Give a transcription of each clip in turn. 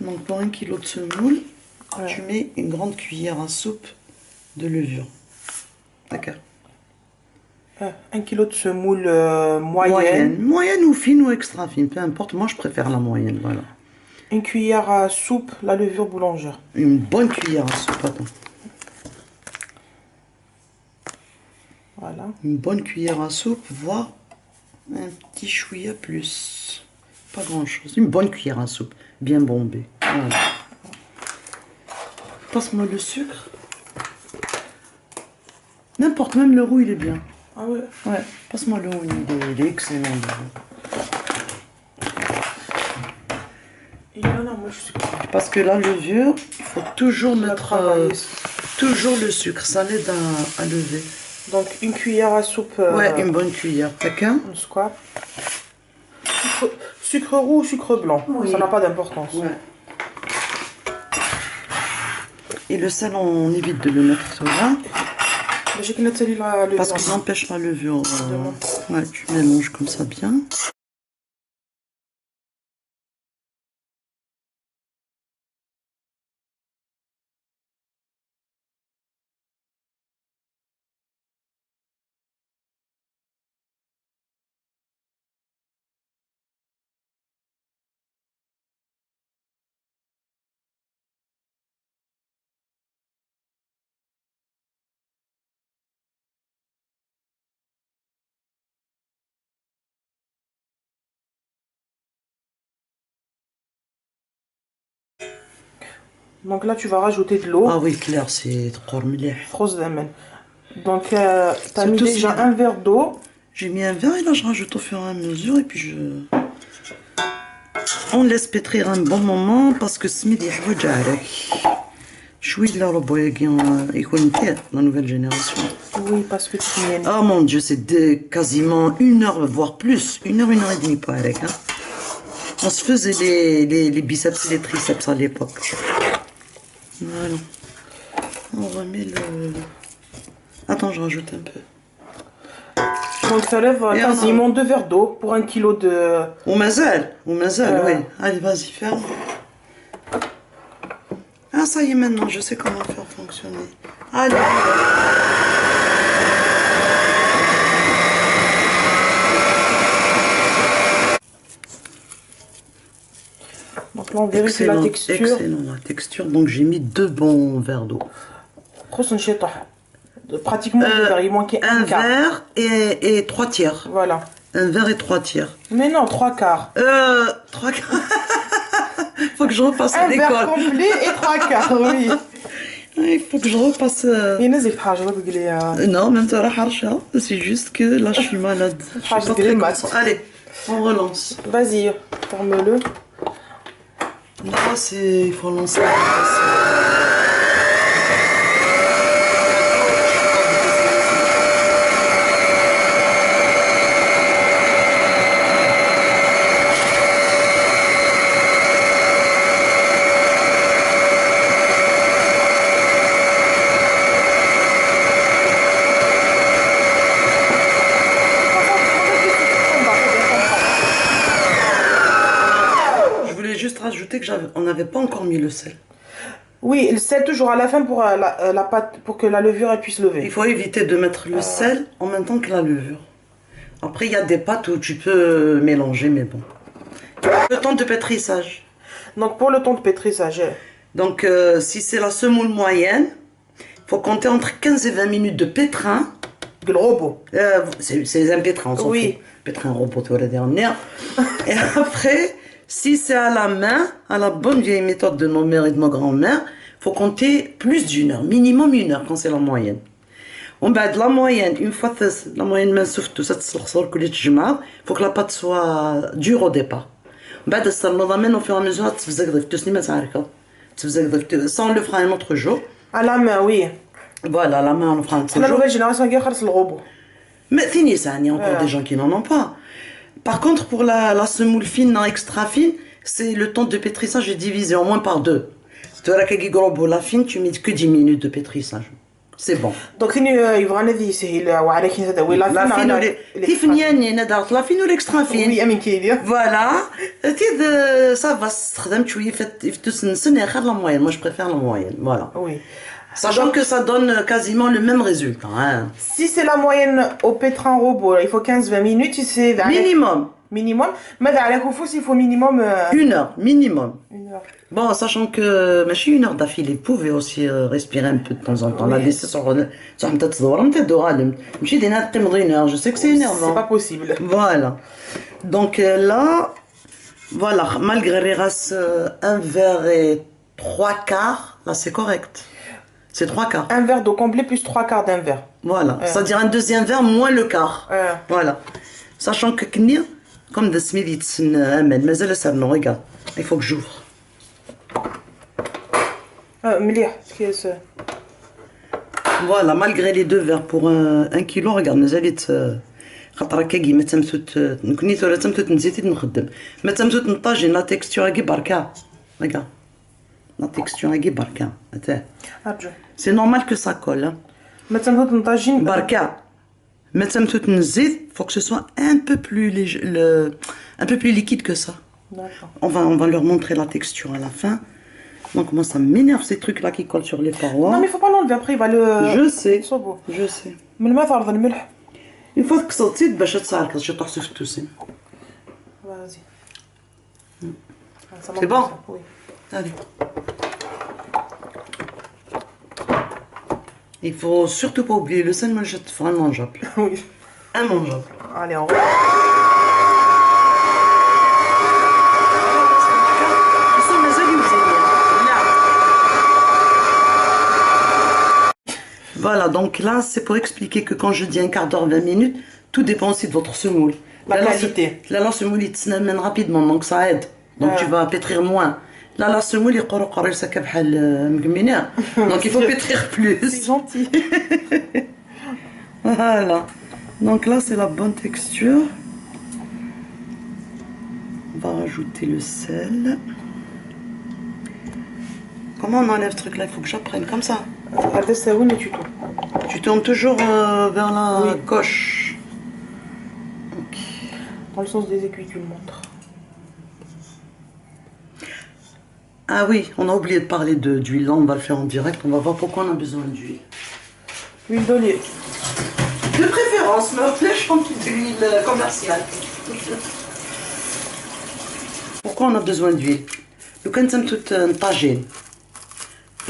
Donc pour 1 kg de semoule, tu mets une grande cuillère à soupe de levure. D'accord. 1 kg de semoule moyenne. Moyenne ou fine ou extra fine, peu importe. Moi, je préfère la moyenne, voilà. Une cuillère à soupe, la levure boulangère. Une bonne cuillère à soupe, attends. Voilà. Une bonne cuillère à soupe, voire un petit chouïa plus. Pas grand-chose. Une bonne cuillère à soupe, bien bombée. Voilà. Passe-moi le sucre. N'importe, même le roux, il est bien. Ah ouais. Ouais, passe-moi le roux, il est excellent. Il y en a, moi je suis... Parce que la levure, il faut toujours mettre toujours le sucre, ça l'aide à lever. Donc une cuillère à soupe. Ouais, une bonne cuillère. D'accord. Un squat. Sucre roux ou sucre blanc, oui. Ça n'a pas d'importance. Ouais. Et le sel, on évite de le mettre sur là. J'ai que notre la levure. Parce qu'il empêche la levure. Ouais, tu mélanges comme ça bien. Donc là, tu vas rajouter de l'eau. Ah oui, clair, c'est trop milé. Donc, tu as mis déjà un verre d'eau. J'ai mis un verre et là, je rajoute au fur et à mesure. Et puis, on laisse pétrir un bon moment parce que ce midi, je suis de la la nouvelle génération. Oui, parce que tu viens. Ah mon Dieu, c'est quasiment 1 heure, voire plus. 1 heure, 1 heure et demie, pas avec. Hein. On se faisait les biceps et les triceps à l'époque. Voilà. On remet le... Attends, je rajoute un peu. Donc ça lève quasiment 2 verres d'eau pour 1 kg de... Ou mazel, oui. Allez, vas-y, ferme. Ah, ça y est, maintenant, je sais comment faire fonctionner. Allez. Donc là, on vérifie la texture. Excellent, la texture. Donc j'ai mis 2 bons verres d'eau. Pratiquement 2 verres, il manquait un quart. Verre et 3 tiers. Voilà. 1 verre et 3 tiers. Mais non, 3 quarts. 3 quarts. Faut que je repasse à l'école. 1 verre complet et 3 quarts, oui. Il faut que je repasse. Non, même toi, c'est juste que là, je suis malade. Allez, on relance. Vas-y, ferme-le. Là, il faut lancer. Rajouter que on n'avait pas encore mis le sel. Oui, le sel toujours à la fin pour la pâte, pour que la levure elle puisse lever. Il faut éviter de mettre le sel en même temps que la levure. Après, il y a des pâtes où tu peux mélanger, mais bon. Le temps de pétrissage. Donc pour le temps de pétrissage. Donc si c'est la semoule moyenne, il faut compter entre 15 et 20 minutes de pétrin. Le robot. C'est un pétrin, on s'en fout. Pétrin robot, tu vois la dernière. Et après... Si c'est à la main, à la bonne vieille méthode de nos mères et de nos grands-mères, il faut compter plus d'1 heure, minimum 1 heure quand c'est la moyenne. On bat de la moyenne, une fois que la moyenne sauf tout ça, il faut que la pâte soit dure au départ. On bat de ça, on amène au fur et à mesure, ça on le fera un autre jour. À la main, oui. Voilà, à la main on le fera un autre jour. La nouvelle génération qui a le robot. Mais fini ça, il y a encore des gens qui n'en ont pas. Par contre, pour la semoule fine, non extra fine, c'est le temps de pétrissage est divisé au moins par 2. Tu vois, la fine, tu mets que 10 minutes de pétrissage. c'est bon. Donc, يبغى هذه سهل وعليك تدوي لا فين كيف نياني انا دارت لا فين والاكسترا فين. وي امين كيدير. فوالا تيد صافا استخدمت شويه في اخر لا موين. مو جو بريفير لا موين. فوالا. وي. Sachant que ça donne quasiment le même résultat. Hein. Si c'est la moyenne au pétrin robot, il faut 15-20 minutes. Si c'est minimum. Minimum. Mais dans la coufous, il faut minimum. 1 heure, minimum. 1 heure. Bon, sachant que mais 1 heure d'affilée, vous pouvez aussi respirer un peu de temps en temps. La laisser sur une heure. Je sais que c'est énervant. C'est pas possible. Voilà. Donc là, voilà, malgré les races 1 verre et 3/4, là c'est correct. C'est 3/4. Un verre d'eau complet plus 3/4 d'un verre. Voilà. C'est-à-dire un deuxième verre moins le quart. Voilà. Sachant que comme des smidits, mais regarde, il faut que j'ouvre. Voilà, malgré les 2 verres pour 1 kilo, regarde, nous allons خاطر كي ما تمسوت نكنيت ولا تمسوت نزيتي نخدم ما تمسوت نطاجي لا تيكستور كي بركا regarde la texture كي بركا c'est normal que ça colle ما تمسوت نطاجي بركا ما تمسوت نزيد faut que ce soit un peu plus léger, un peu plus liquide que ça. On va leur montrer la texture à la fin. Donc moi ça m'énerve ces trucs là qui collent sur les parois. Non mais il faut pas l'enlever après il va le. Je sais. Je sais. من الماء تعرض الملح. Une fois que صوتي باش تصارك je t'en souffle tout ça. Vas-y. C'est bon. Oui. Allez. Il faut surtout pas oublier le sel, mais je te ferai un mangeable. Oui. Un mangeable. Allez, on Voilà, donc là, c'est pour expliquer que quand je dis 1/4 d'heure, 20 minutes, tout dépend aussi de votre semoule. La qualité. Là, la semoule, il s'amène rapidement, donc ça aide. Donc tu vas pétrir moins. Là, la semoule, il donc il faut pétrir plus. C'est gentil. Voilà. Donc là, c'est la bonne texture. On va rajouter le sel. Comment on enlève ce truc-là? Il faut que j'apprenne comme ça. Tu tournes toujours vers la gauche. Okay. Dans le sens des aiguilles, tu le montres. Ah oui, on a oublié de parler d'huile. Là, on va le faire en direct. On va voir pourquoi on a besoin d'huile. Huile d'olive. De préférence, mais après, je prends une huile commerciale. Pourquoi on a besoin d'huile? Le canton tout tagine.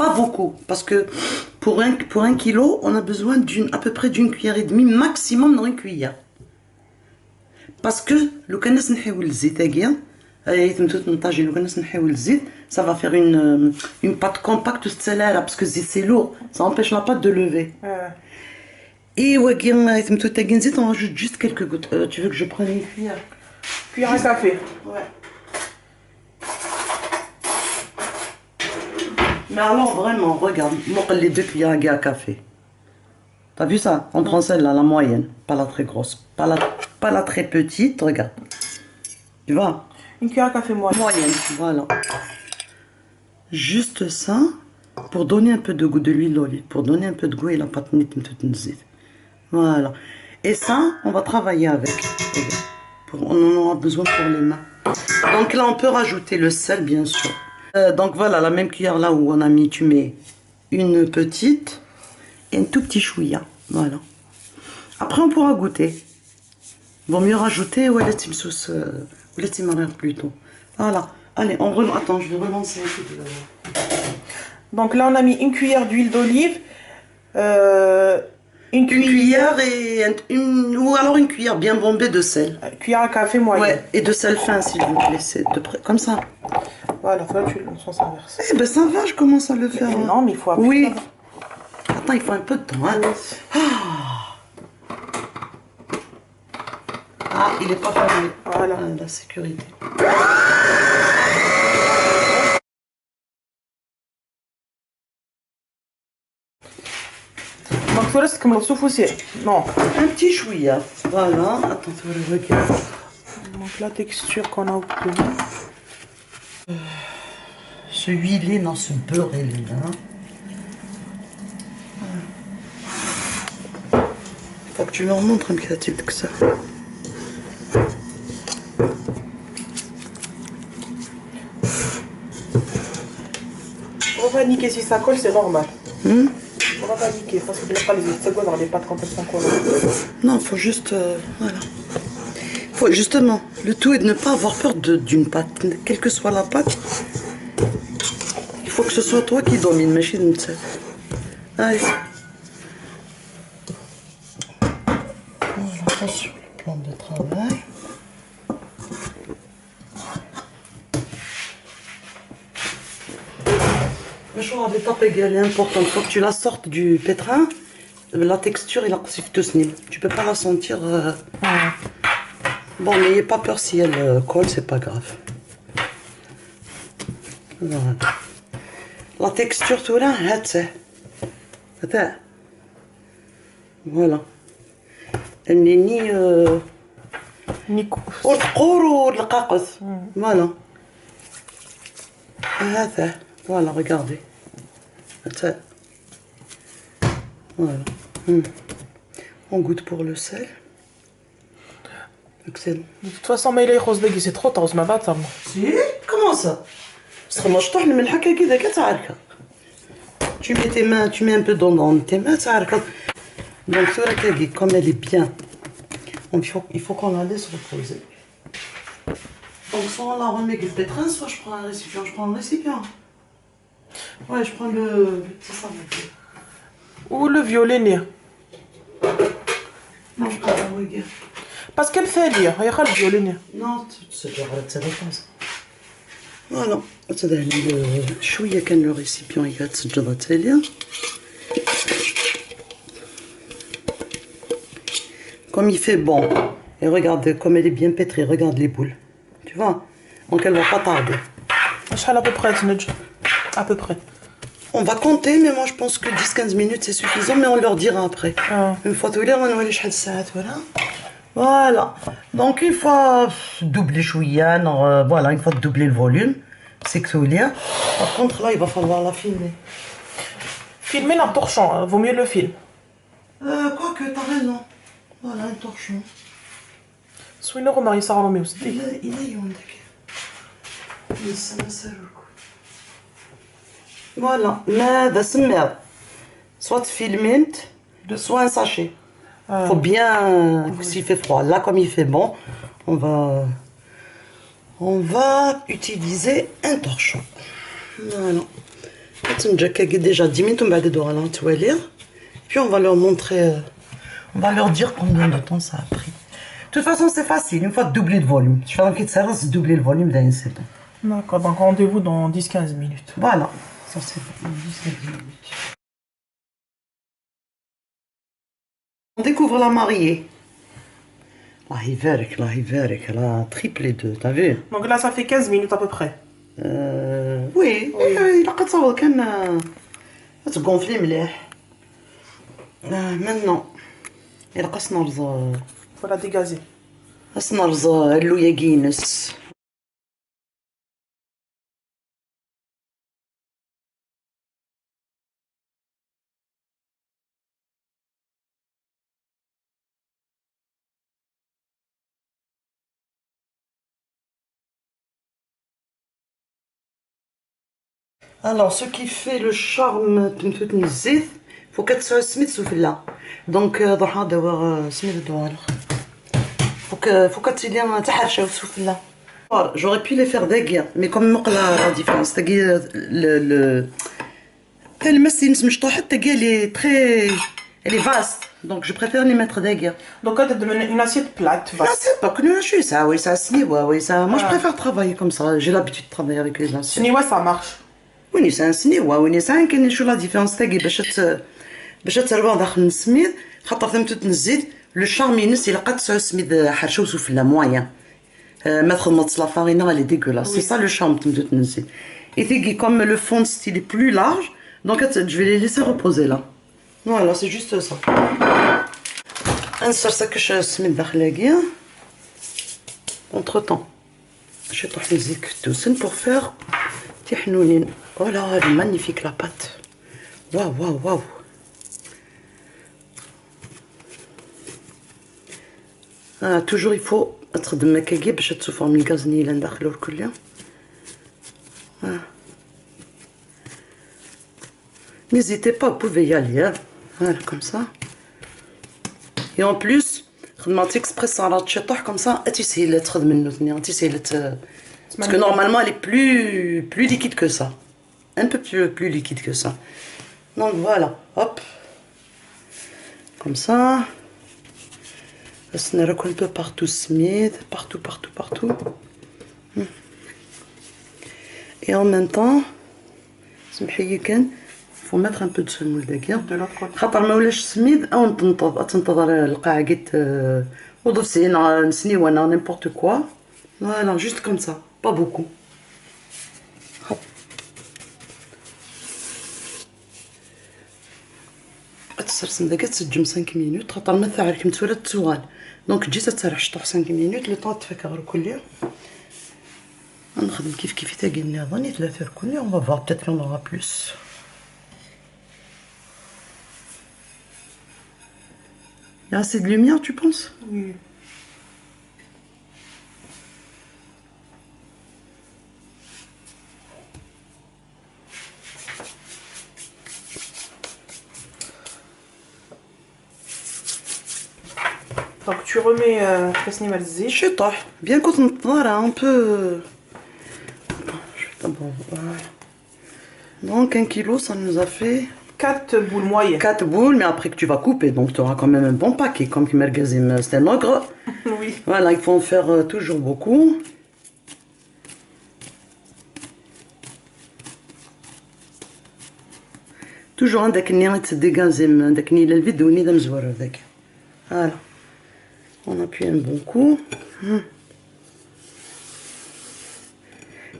Pas beaucoup, parce que pour 1 kilo, on a besoin à peu près d'1 cuillère et demie maximum dans une cuillère. Parce que le cannes نحيو الزيت هكيا تمتوت نطاجي لو كناس نحيو الزيت ça va faire une pâte compacte parce que c'est lourd, ça empêche la pâte de lever. Et وكي تمتوت تاكين زيت on rajoute juste quelques gouttes. Tu veux que je prenne une cuillère? Cuillère à café. Ouais. Mais alors vraiment, regarde, les 2 cuillères à café. T'as vu ça? On prend celle-là, la moyenne, pas la très grosse, pas la très petite, regarde. Tu vois? Une cuillère à café moyenne, voilà. Juste ça, pour donner un peu de goût de l'huile d'olive, pour donner un peu de goût et la pâte nette. Voilà. Et ça, on va travailler avec. On en aura besoin pour les mains. Donc là, on peut rajouter le sel, bien sûr. Donc voilà, la même cuillère là où on a mis, tu mets une petite et un tout petit chouïa. Voilà. Après, on pourra goûter. Vaut mieux rajouter ou la team sauce ou la team plutôt. Voilà. Allez, on remonte. Attends, je vais relancer un peu de. Donc là, on a mis une cuillère d'huile d'olive. Une cuillère ou alors une cuillère bien bombée de sel. Cuillère à café moyenne. Ouais, et de sel fin s'il vous plaît, c'est comme ça. Voilà, là tu le sens inverse. Eh ben ça va, je commence à le faire. Non, mais il faut appuyer. Oui. Attends, il faut un peu de temps. Hein. Ah, il est pas fermé. Voilà. La sécurité. Donc tu restes comme le souffle aussi. Non. Un petit chouïa. Voilà. Attends, tu vas le regarder. Donc la texture qu'on a obtenue. Ce huilé dans ce beurre là. faut que tu leur montres un petit peu que ça. On va niquer si ça colle, c'est normal. Hmm? On va pas niquer parce que tu pas les secondes dans les pâtes quand elles sont collantes. Non, faut juste... voilà. Faut justement, le tout est de ne pas avoir peur d'une pâte. Quelle que soit la pâte, il faut que ce soit toi qui domine, machine. Allez. Voilà, attention, le plan de travail. L'étape égale est importante. Faut que tu la sortes du pétrin. La texture, il a tu peux pas la sentir. Bon, n'ayez pas peur si elle colle, c'est pas grave. Voilà. La texture, tout là, attends. Voilà. Elle n'est ni. Nico. Voilà. Voilà, regardez. Voilà. On goûte pour le sel. Excellent. De toute façon, mais les roses c'est trop tard, je m'abatte. Si? Comment ça? Tu mets tes mains, tu mets un peu d'eau dans tes mains, donc comme elle est bien, il faut qu'on la laisse reposer. Donc soit on la remet avec le pétrin, soit je prends un récipient. Je prends le récipient. Ouais, je prends le petit savon. Ou le violet né. Non, je prends la wigger. Parce qu'elle fait lire, il y a le violet né. Non, c'est la réponse. Voilà, c'est شوية كان le récipient يتسجل تاليا. Comme il fait bon, et regarde comme elle est bien pétrie, regarde les boules, tu vois, donc elle va pas tarder. À peu près, à peu près. On va compter, mais moi je pense que 10-15 minutes c'est suffisant, mais on leur dira après. Une fois tout l'air, on va aller chercher ça, voilà. Voilà, donc il faut doubler chouïa, voilà, il faut doubler le volume, c'est que tout l'air. Par contre là, il va falloir la filmer. Filmer un torchon, vaut mieux le film. Quoique, t'as raison. Voilà, un torchon. Soit une remariée, ça rend mieux aussi. Il est yondek. Mais ça me sert le coup. Voilà, mais soit filmé, soit un sachet. Faut bien, s'il fait froid. Là, comme il fait bon, on va utiliser un torchon. Voilà. Déjà 10 minutes, on va aller toiler. Puis on va leur montrer, on va leur dire combien de temps ça a pris. De toute façon, c'est facile. Une fois doubler le volume. Tu fais un kit service, c'est doubler le volume d'un incident. D'accord, donc rendez-vous dans 10-15 minutes. Voilà. Ça, c'est 10-15 minutes. On découvre la mariée. La hiverek, elle a triplé deux, t'as vu? Donc là, ça fait 15 minutes à peu près. Oui, il a قد صور كان تغونفلي مليح. Maintenant, il a نرز. Faut la dégazer. نرز اللويا جينس. Alors, ce qui fait le charme de الزيت, faut qu'elle soit smith souffla. Donc, ضحى دوا سميد الدوار. Faut qu'elle تسيدي تحرشة souffla. J'aurais pu les faire دقيق, mais comme مقلة la différence, دقيق le المسين مش طاحت دقيق elle est vaste. Donc, je préfère les mettre دقيق. Donc, quand tu as une assiette plate, Une assiette, pas que ça, oui, ça sniwa, oui, ça. Moi, je préfère travailler comme ça. J'ai l'habitude de travailler avec les assiettes. Sniwa, ça marche. وين يسان سنيوة وين يسان كاين شو لا ديفيرونس تاعي باش تروح داخل السميد خاطر ثمتو تنزيد لو شارم ينس الا قد تسوي السميد حرشه وسفلى موان mettre notre la farine elle est dégueulasse c'est ça le charme ثمتو تنزيد et تيجي comme le fond style est plus large donc je vais les laisser reposer là voilà c'est juste ça نصر ساكش السميد داخل entre temps je vais طحن الزيت كفتوسن pour faire تحنونين. Oh là, elle est magnifique la pâte. Waouh, waouh, waouh. توجور يفو تخدم هكاكي باش تشوفوا من الكازنيله ندخلو الكل. N'hésitez pas, vous pouvez y aller. Voilà, comme ça. Et en plus, خدمات express على تشطح comme ça, تسهل تخدم منو ثاني, تسهل parce que normalement elle est plus liquide que ça. Un peu plus liquide que ça. Donc voilà, hop. Comme ça. بس نركو un peu partout smith, partout. Et en même temps, سمحي كان faut mettre un peu de semoule داكيا خاطر ما ولاش سميد او تنتظر القاع وضف زين سنيوانه n'importe quoi. Voilà, juste comme ça, pas beaucoup. Hop. تسرسم داكيا تسجم 5 مينوت خاطر ما ثاعرك متولد التوغال دونك تجي تسرح شطح 5 مينوت لو طون تفك غير كل نخدم كيف تاقي النظام 3 كل on va voir peut-être qu'il y en aura plus. Il y a assez de lumière, tu penses? Oui. Donc tu remets تسنيم الزيت. شطح bien كنت نتظاهر un peu. Donc 1 kilo ça nous a fait 4 boules moyennes. 4 boules, mais après que tu vas couper, donc tu auras quand même un bon paquet, comme qui mergazim stenogre. Oui. Voilà, il faut en faire toujours beaucoup. Toujours عندك النية تديغازم داك النية الفيديو ني مزور هذاك. Voilà. On appuie un bon coup.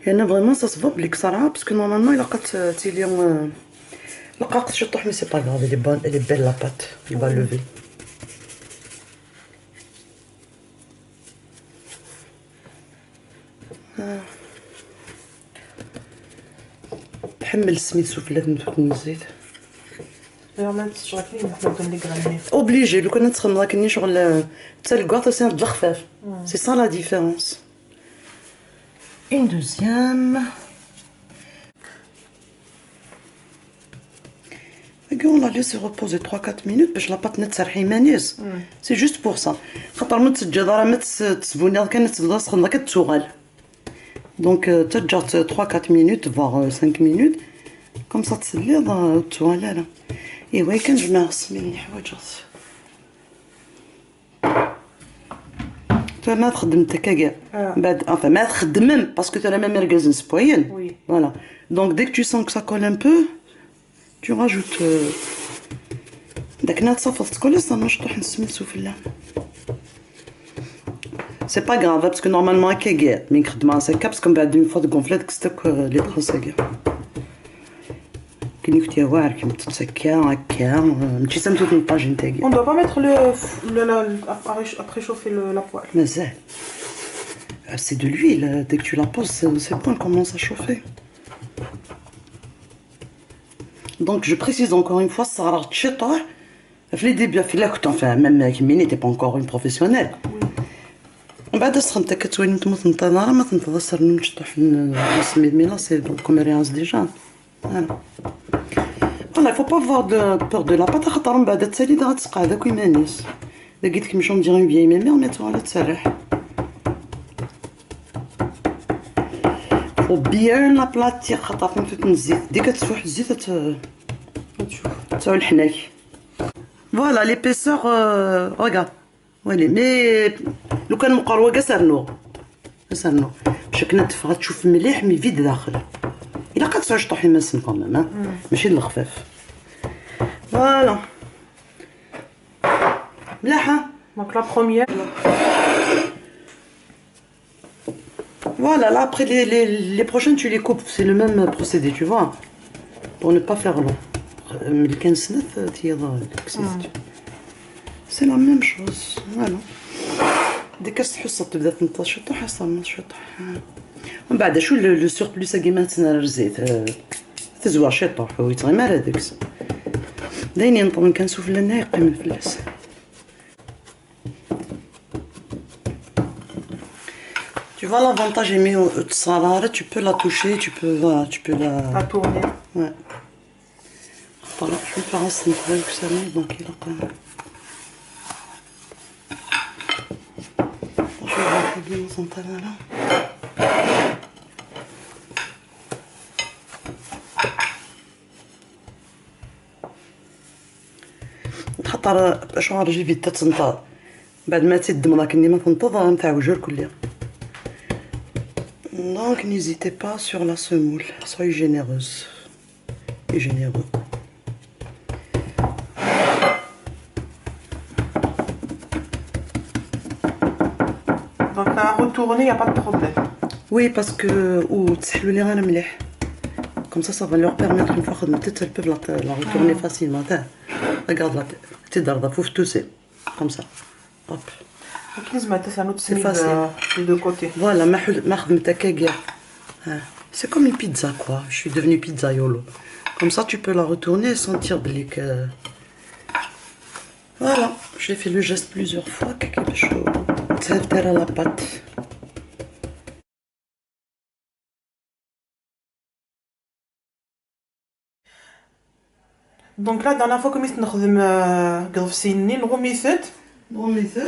Et là vraiment ça se voit بلي كسرها parce que normalement il a قد تيليون القاق تشطح mais c'est pas grave, elle est bonne, elle est belle la pâte, il va lever. تحمل السميد سفلات من الزيت. Obligé, لو كان تسخن لكن شغل حتى الكواطو سي تجي خفاف. C'est ça la différence. Une deuxième. On la laisse reposer 3-4 minutes باش لاباط نتسرحي مانيس. C'est juste pour ça. خاطر ما تسجل راه ما تسبوني كانت تبدا تسخن لك التوغال. Donc ترجع 3-4 minutes voire 5 minutes. Comme ça تسلي التوغال. ايوا كنجمع السمين حوايج. Tu ما خدمت كاع بعد enfin ما تخدم parce que tu as la même merguez spoyen. Oui. Voilà. Donc dès que tu sens que ça colle un peu, tu rajoutes داك تصفط تكون لسه نشطح نسمي سفلة. C'est pas grave parce que normalement كاع مي نخدمها هكا parce que من بعد une fois gonflé داك ستوك لي تخلص كاع. كي نكتي واعر كي تسكا هكا ماشي سمتو في الطاجين تاعي. On doit pas mettre à préchauffer la poêle. مازال. C'est de l'huile, dès que tu la poses, c'est bon, elle commence à chauffer. Donc je précise encore une fois, ça rare tchita. في لي ديبيا في لاكت enfin même كيمي n'était pas encore une professionnelle. من بعد سخنت كتولي تموت نطناره ما تنتظر سرني نشطح نسميد ميلا سي donc comme réance déjà. Voilà. Voilà, il faut pas avoir peur de la pâte خاطر من بعد تسالي غتسقى هذاك ويمانيس. إذا قلت لك مشى ندير une vieille mémère ميتو على تسرح. Faut bien l'aplatir خاطر فين تفوت الزيت. دي كتفوح الزيت تسوي الحناك. Voilà l'épaisseur regarde. ويلي مي لو كان مقروقه سرنو باش كنا تفغى تشوف مليح مي فيد داخل. إلا قد تعيش طحين ماسن كمان ماشي الخفاف. فوالا ملاحة. Donc la première. Voilà, là après les prochaines tu les coupes, c'est le même procédé, tu vois. Pour ne pas faire long. C'est la même chose, voilà. دي كتحس تبدا تنشطح حصل نشطح. ومن بعد شو لو سوربلوس كيما تسنى الزيت تزوى شطح ويتغمر هذاك داينين نطون كنسوف لنا يقيم الفلاس. Tu vois l'avantage aimer au salade, tu peux la toucher, tu peux la tourner. Ouais. Voilà, je vais faire un sneak que ça met, donc il a quand même. Je vais voir bien son talent là. نحط باش نرجي فيتا تنطاد بعد ما تدم راك ما تنتظر نتاع الكل كلها. Donc n'hésitez pas sur la semoule, soyez généreuse et généreux. Donc à retourner, il n'y a pas de problème. Oui, parce que comme ça va leur permettre une fois qu'ils peuvent la retourner facilement. Regarde la tête tousser comme ça. Hop. C'est facile. Les deux côtés. Voilà, c'est comme une pizza quoi. Je suis devenue pizzaiolo. Comme ça tu peux la retourner et sentir que... Voilà, j'ai fait le geste plusieurs fois. Ça à la pâte. Donc là, dans la fois que je vais remettre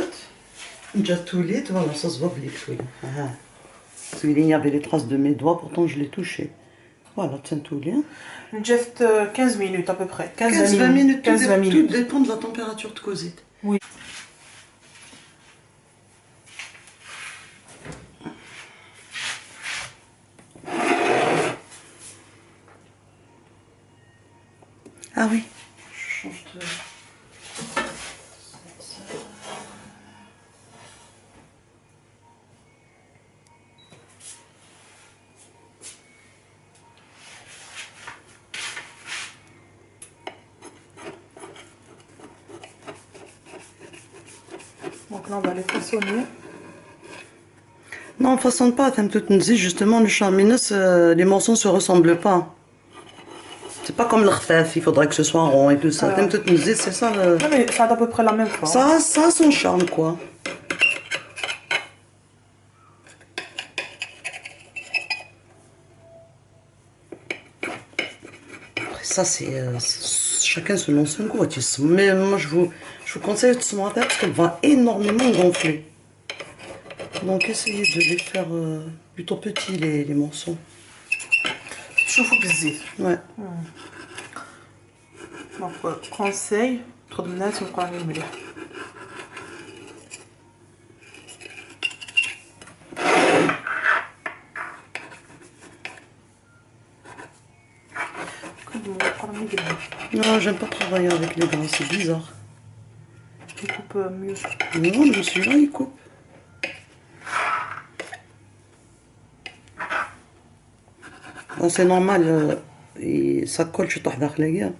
Déjà tout lit, voilà, ça se voit bien. Il y avait les traces de mes doigts, pourtant je l'ai touché. Voilà, tiens tout lit. Juste 15 minutes à peu près. 15-20 minutes, 15-20 minutes. Tout dépend de la température de cosette. Oui. Ah oui. Je change de... Donc là, on va les façonner. Non, on ne façonne pas. Justement, le charminus, les morceaux ne se ressemblent pas. C'est pas comme le khfaf, il faudrait que ce soit rond et tout ça. C'est ça le... Non, mais ça a à peu près la même forme. Ça a son charme, quoi. Après, ça, c'est... chacun selon son goût. Mais moi, je vous conseille de se monter parce qu'elle va énormément gonfler. Donc, essayez de les faire plutôt petits, les morceaux. تشوفوا بزاف. Ouais. Donc conseil تخدم الناس ويبقى مليح. Non, j'aime pas travailler avec les gras, c'est bizarre. Il coupe mieux. Non, mais celui-là, il coupe. Bon, c'est normal, ça colle chez toi, les gars.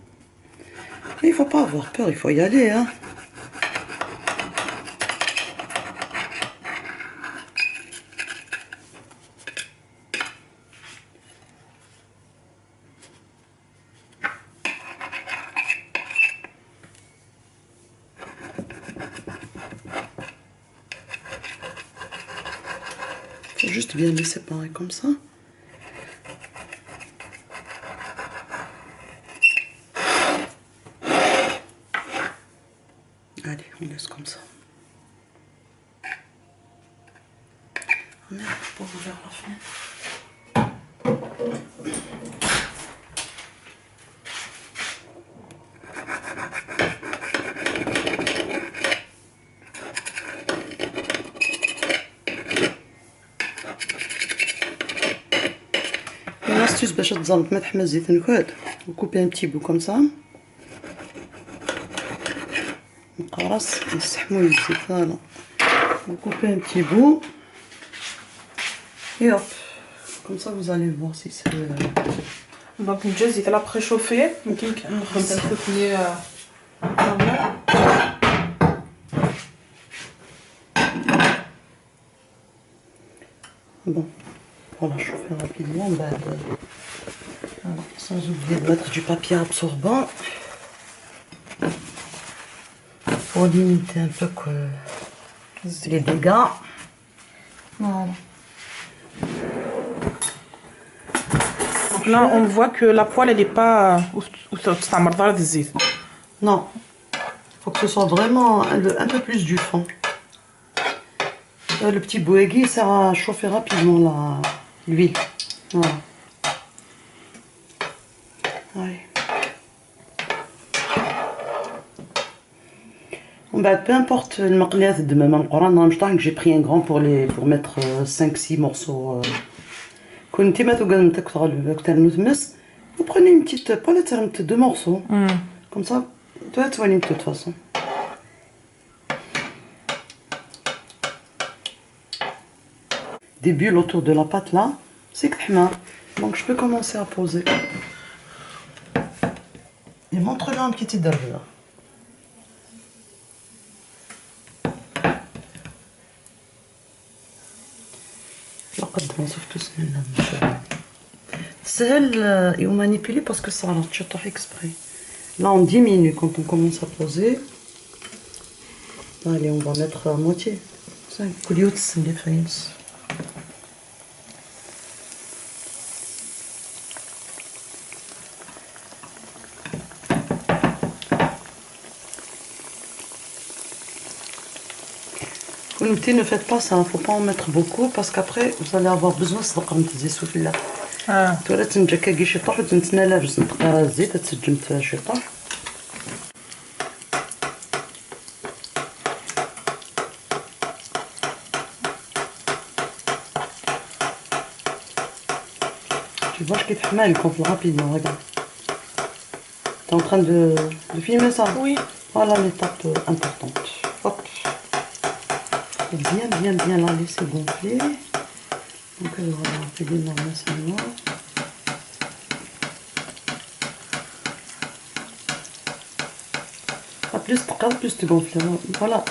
Il faut pas avoir peur, il faut y aller, hein. Faut juste bien les séparer comme ça. Allez, on laisse comme ça. Oh merde, faut pas ouvrir la fenêtre. Une astuce باش تزلط ما تحمل زيت نكهد وكوبي un petit bout comme ça. نقرص نستحمو الزيت voilà. Vous coupez un petit bout et hop, comme ça vous allez voir si c'est... Donc une jazz il a préchauffé, donc bon, voilà, chauffer rapidement, voilà, sans oublier de mettre du papier absorbant pour limiter un peu les dégâts. Voilà. Donc là, on voit que la poêle, elle n'est pas... Non. Il faut que ce soit vraiment un peu plus du fond. Le petit bouégui sert à chauffer rapidement l'huile. Voilà. Ouais. Bah, peu importe le maqliat de même le Coran, que j'ai pris un grand pour mettre 5-6 morceaux. Vous prenez une petite poêle, 2 morceaux. Comme ça, tu vas de toute façon. Des bulles autour de la pâte là, c'est que donc je peux commencer à poser. Et montre-le un petit d'herbe là. C'est et on manipule parce que ça rentre, je t'ai exprès. Là on diminue quand on commence à poser. Allez, on va mettre à moitié. Ne faites pas ça, il ne faut pas en mettre beaucoup parce qu'après vous allez avoir besoin de صدق تزيد سفلة. تولي تنجكا كي شطح وتنتنا باش نتقرا الزيت تسجمت شطح. Tu vois كيف حمال gonfle rapidement, regarde. Tu es en train de filmer ça? Oui. Voilà l'étape importante. Hop. Bien la laisser gonfler. Donc elle va appeler normalement. Plus de gonfler. Voilà.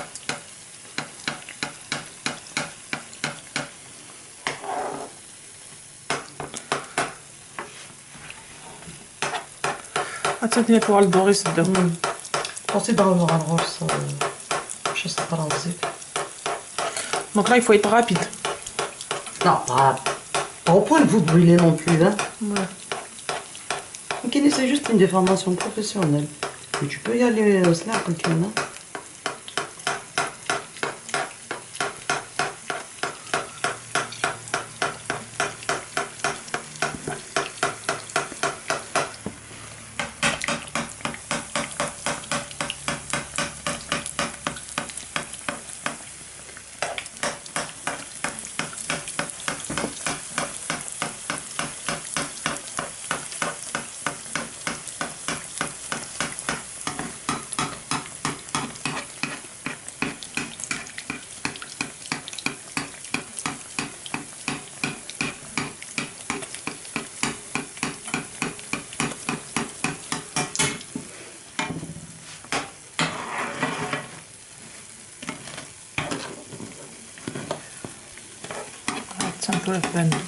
Attendez pour le dorer c'est dedans. Pensez dans le rose. Je sais pas lancer. Donc là il faut être rapide. Non, pas au point de vous brûler non plus. Hein. Ouais. Ok, c'est juste une déformation professionnelle. Et tu peux y aller là quand tu en as.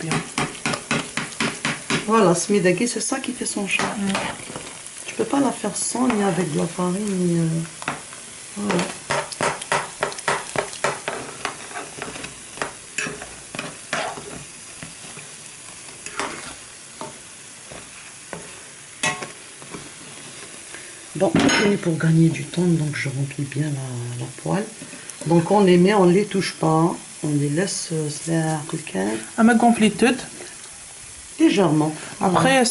Bien. Voilà, smidagi, c'est ça qui fait son charme. Tu peux pas la faire sans, ni avec de la farine, ni... Voilà. Bon, pour gagner du temps, donc je remplis bien la poêle. Donc on les met, on les touche pas. On les laisse se faire quelqu'un. À ma gonflitude. Légèrement. Après,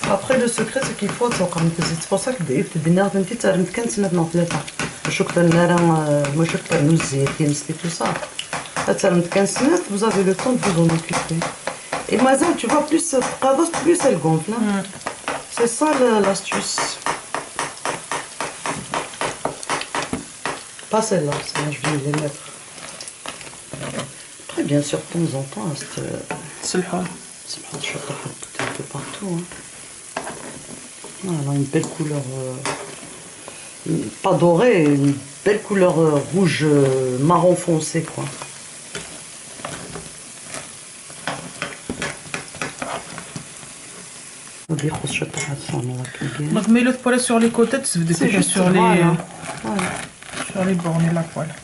après le secret, c'est qu'il faut c'est pour ça que tu dénerves une petite ça rentre maintenant في l'état. شوك المرا moi شوك nous et tout ça. Ça rentre 15 minutes, vous avez le temps de vous en occuper. Et mazel, tu vois, plus plus elle gonfle. Hein. C'est ça l'astuce. Pas celle-là, celle-là je vais les mettre. Après, bien sûr, de temps en temps, c'est le hall. C'est un peu partout. Hein. Voilà, une belle couleur, pas dorée, une belle couleur rouge marron foncé, quoi. Donc mets le poêle sur les côtés, c'est juste sur les... Voilà. Sur les bornes de la poêle.